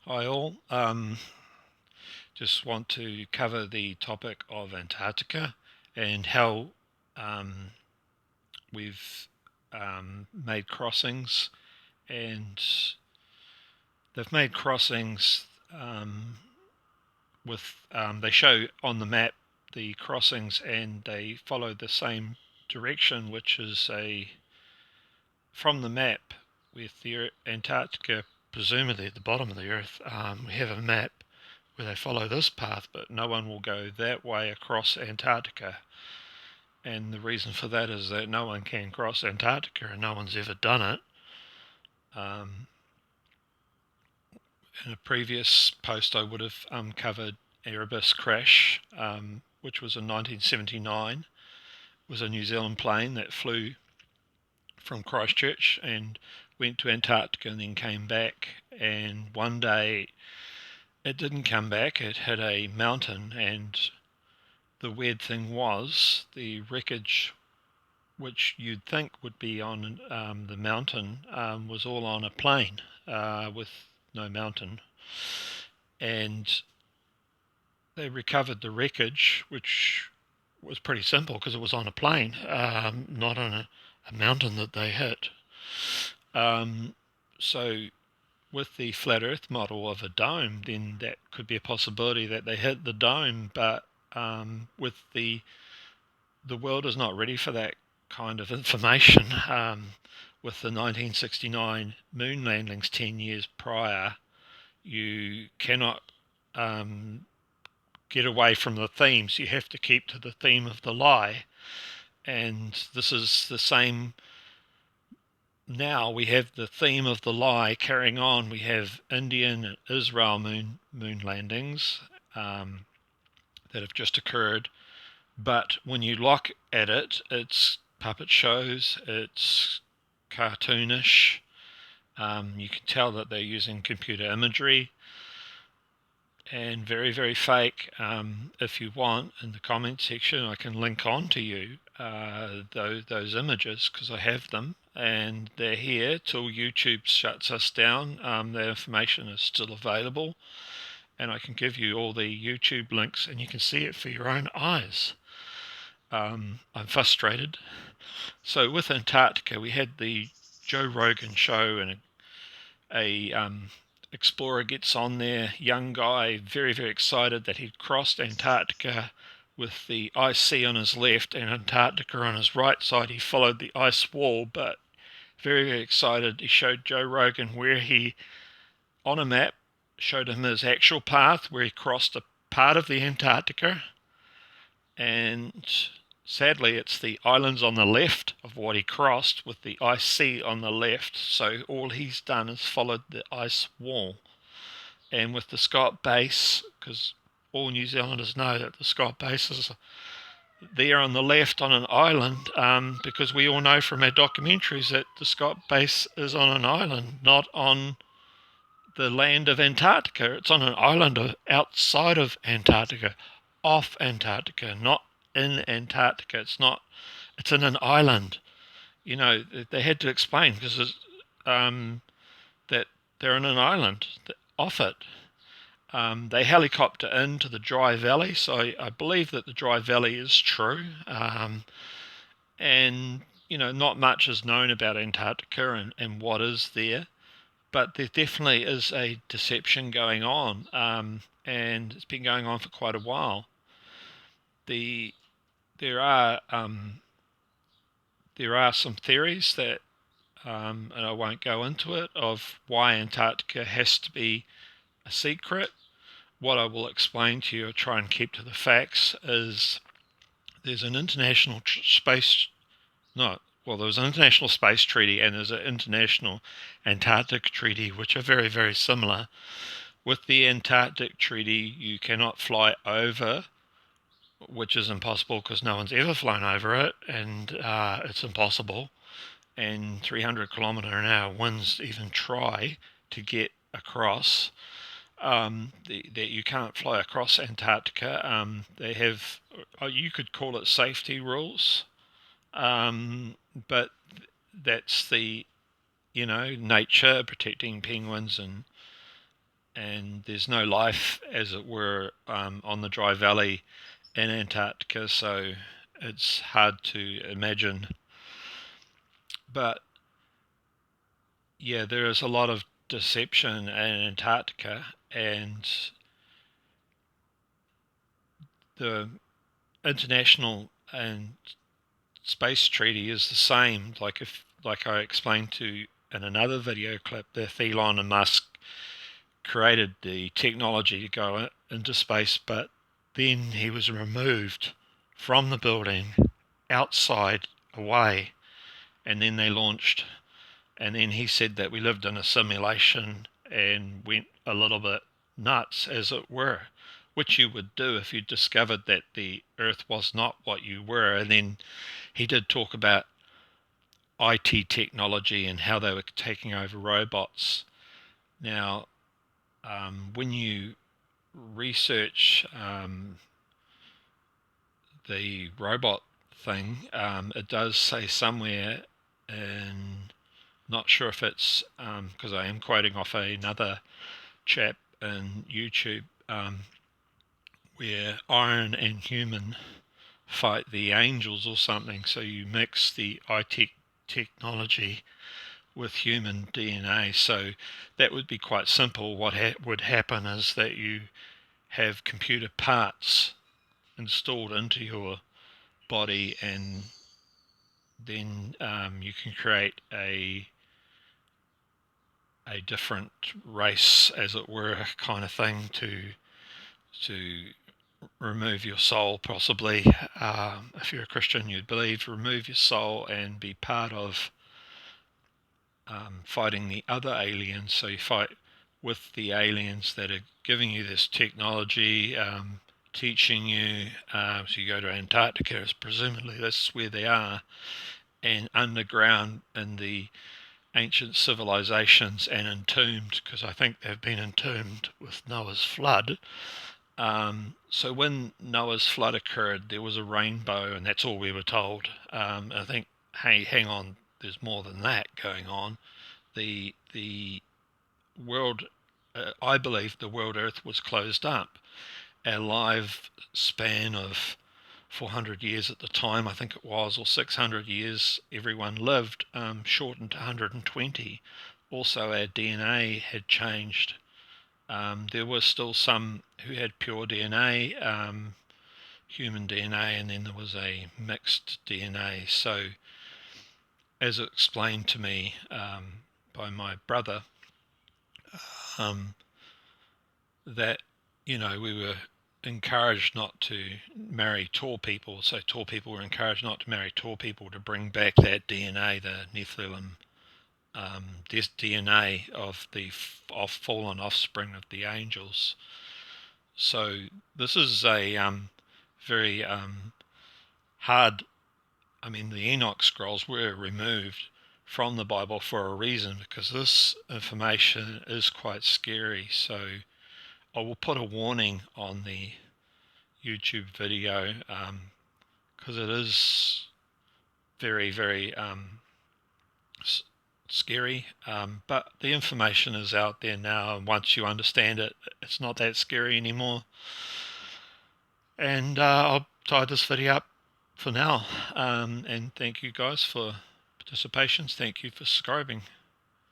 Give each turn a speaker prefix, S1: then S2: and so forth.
S1: Hi all. Just want to cover the topic of Antarctica and how um, we've made crossings, and they've made crossings they show on the map the crossings, and they follow the same direction, which is from the map with the Antarctica presumably at the bottom of the Earth. We have a map where they follow this path, but no one will go that way across Antarctica. And the reason for that is that no one can cross Antarctica, and no one's ever done it. Um, in a previous post, I would have covered Erebus crash, which was in 1979. It was a New Zealand plane that flew from Christchurch and went to Antarctica and then came back. And one day it didn't come back, it hit a mountain, and the weird thing was the wreckage, which you'd think would be on the mountain, was all on a plain with no mountain. And they recovered the wreckage, which was pretty simple because it was on a plain, not on a mountain that they hit. So with the flat Earth model of a dome, then that could be a possibility that they hit the dome, but with the world is not ready for that kind of information. With the 1969 moon landings 10 years prior, you cannot get away from the themes. You have to keep to the theme of the lie. And this is the same now. We have the theme of the lie carrying on. We have Indian and Israel moon landings that have just occurred. But when you look at it, it's puppet shows, it's cartoonish. You can tell that they're using computer imagery and very, very fake. If you want, in the comment section, I can link on to you those images because I have them and they're here till YouTube shuts us down. The information is still available, and I can give you all the YouTube links and you can see it for your own eyes. I'm frustrated. So with Antarctica, we had the Joe Rogan show, and a explorer gets on there, young guy, very, very excited that he'd crossed Antarctica with the ice sea on his left and Antarctica on his right side. He followed the ice wall, but very, very excited. He showed Joe Rogan where he, on a map, showed him his actual path where he crossed a part of the Antarctica, and sadly it's the islands on the left of what he crossed with the ice sea on the left. So all he's done is followed the ice wall. And with the Scott base, because all New Zealanders know that the Scott base is there on the left on an island, because we all know from our documentaries that the Scott base is on an island, not on the land of Antarctica. It's on an island outside of Antarctica, off Antarctica, not in Antarctica. It's in an island. You know, they had to explain because that they're in an island off it. They helicopter into the dry valley, so I believe that the dry valley is true. And, you know, not much is known about Antarctica and what is there, but there definitely is a deception going on, and it's been going on for quite a while. The there are some theories that, and I won't go into it, of why Antarctica has to be a secret. What I will explain to you, or try and keep to the facts, is there's an international space, no, well, there was an international space treaty and there's an international Antarctic treaty, which are very, very similar. With the Antarctic treaty, you cannot fly over, which is impossible because no one's ever flown over it, and it's impossible. And 300 km/h winds even try to get across. That you can't fly across Antarctica. They have, you could call it safety rules, but that's the, nature protecting penguins and and there's no life, as it were, on the dry valley in Antarctica, so it's hard to imagine. But yeah, there is a lot of deception in Antarctica, and the international and space treaty is the same. Like I explained to in another video clip, if Elon and Musk created the technology to go into space, but then he was removed from the building outside away, and then they launched. And then he said that we lived in a simulation and went a little bit nuts, as it were, which you would do if you discovered that the Earth was not what you were. And then he did talk about IT technology and how they were taking over robots. Now, when you research the robot thing, it does say somewhere, and not sure if it's because I am quoting off another chap in YouTube, where iron and human fight the angels or something. So you mix the IT technology with human DNA. So that would be quite simple. What would happen is that you have computer parts installed into your body, and then you can create a different race, as it were, kind of thing to remove your soul, possibly. If you're a Christian, you'd believe remove your soul and be part of fighting the other aliens. So you fight with the aliens that are giving you this technology, teaching you. So you go to Antarctica, as presumably that's where they are, and underground in the ancient civilizations and entombed, because I think they've been entombed with Noah's flood. So when Noah's flood occurred, there was a rainbow, and that's all we were told. I think, hey, hang on, there's more than that going on. The world, I believe, the world Earth was closed up. Our life span of 400 years at the time, I think it was, or 600 years, everyone lived, shortened to 120. Also, our DNA had changed. There were still some who had pure DNA, human DNA, and then there was a mixed DNA. So, as explained to me by my brother, um, that we were encouraged not to marry tall people. So tall people were encouraged not to marry tall people to bring back that DNA, the Nephilim, this DNA of the fallen offspring of the angels. So this is a very hard. I mean, the Enoch scrolls were removed from the Bible for a reason, because this information is quite scary. So I will put a warning on the YouTube video, because it is very, very scary. But the information is out there now, and once you understand it, it's not that scary anymore. And I'll tie this video up for now. And thank you guys for participation. Thank you for subscribing.